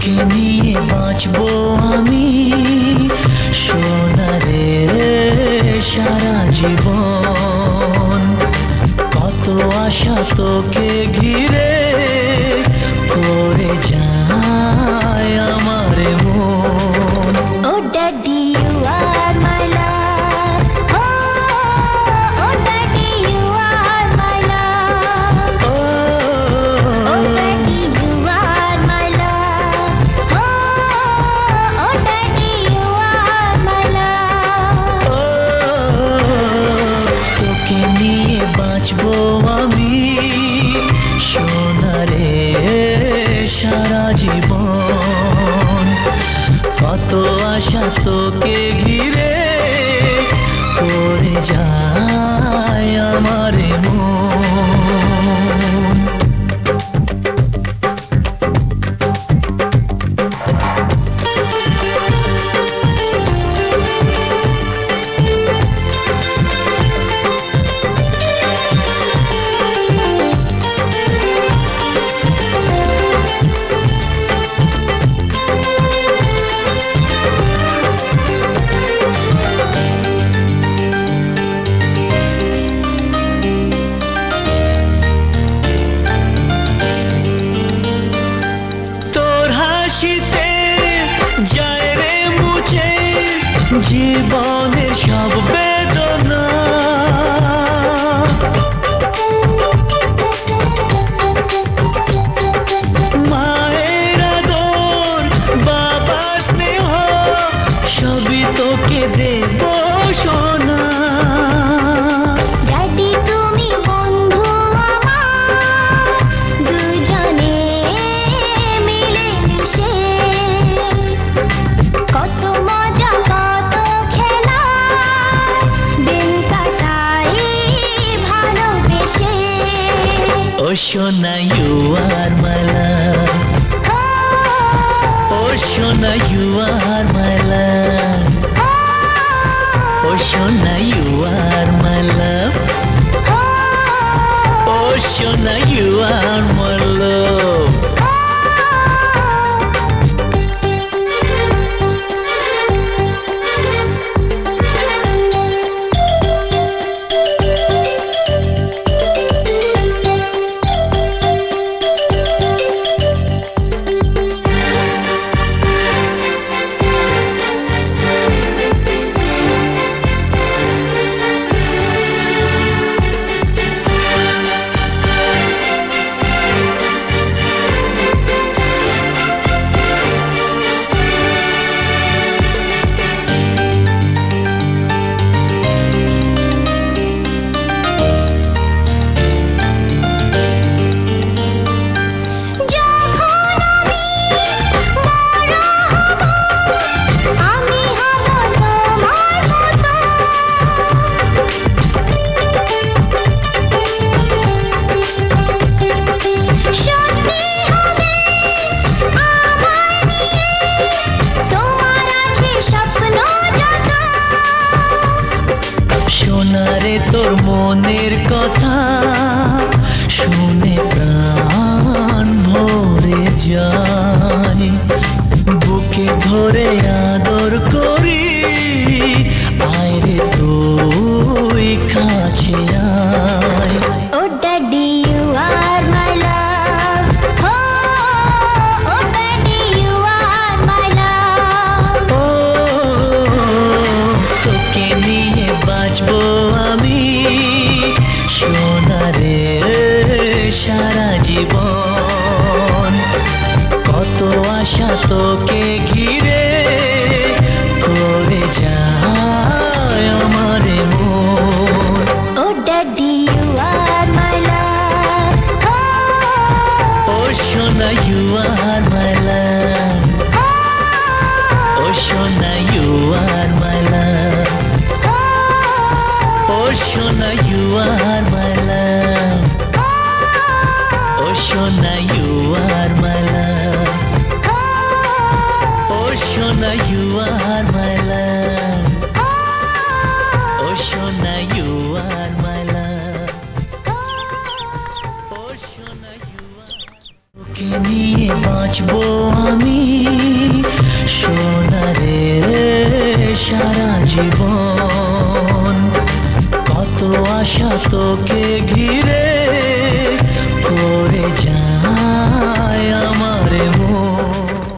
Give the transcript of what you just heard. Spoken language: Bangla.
তোকে নিয়ে বাঁচবো আমি সোনারে সারা জীবন। কত আশা তোকে ঘিরে করে যায় আমার মন। Oh daddy, you are my love. Oh daddy, you are my love. Oh daddy, you are my love. Oh daddy, you are my love. তোকে নিয়ে বাঁচবো আমি সোনারে সারা জীবন। কত আশা তোকে ঘিরে করে যায় আমার মন। যায় রে মুছে জীবনের সব বেদনা। মায়ের আদর বাবার স্নেহ সবই তোকে দেব সোনা। Daddy, তুমি বন্ধু আমার, দুজনে মিলে মিশে কত মজা কত খেলা দিন কাটাই ভালোবেসে। ও সোনা you are my love. ও সোনা you are my love. ও সোনা you are my love. ও সোনা you are my love. সোনারে তোর মনের কথা শুনে প্রাণ ভরে যায়। বুকে ধরে আদর করি আয় রে তুই কাছে আয়। Oh daddy, you are my love. Oh daddy, you are my love. তোকে নিয়ে বাঁচবো আমি সোনারে সারা জীবন। কত আশা তোকে ঘিরে করে যায় আমার মন। Oh daddy, you are my love. ও সোনা you are my love. ও সোনা you are my love. ও সোনা you are my love. ও সোনা you are my love. ও আমি সোনারে সারা জীবন। কত আশা তোকে ঘিরে করে যায়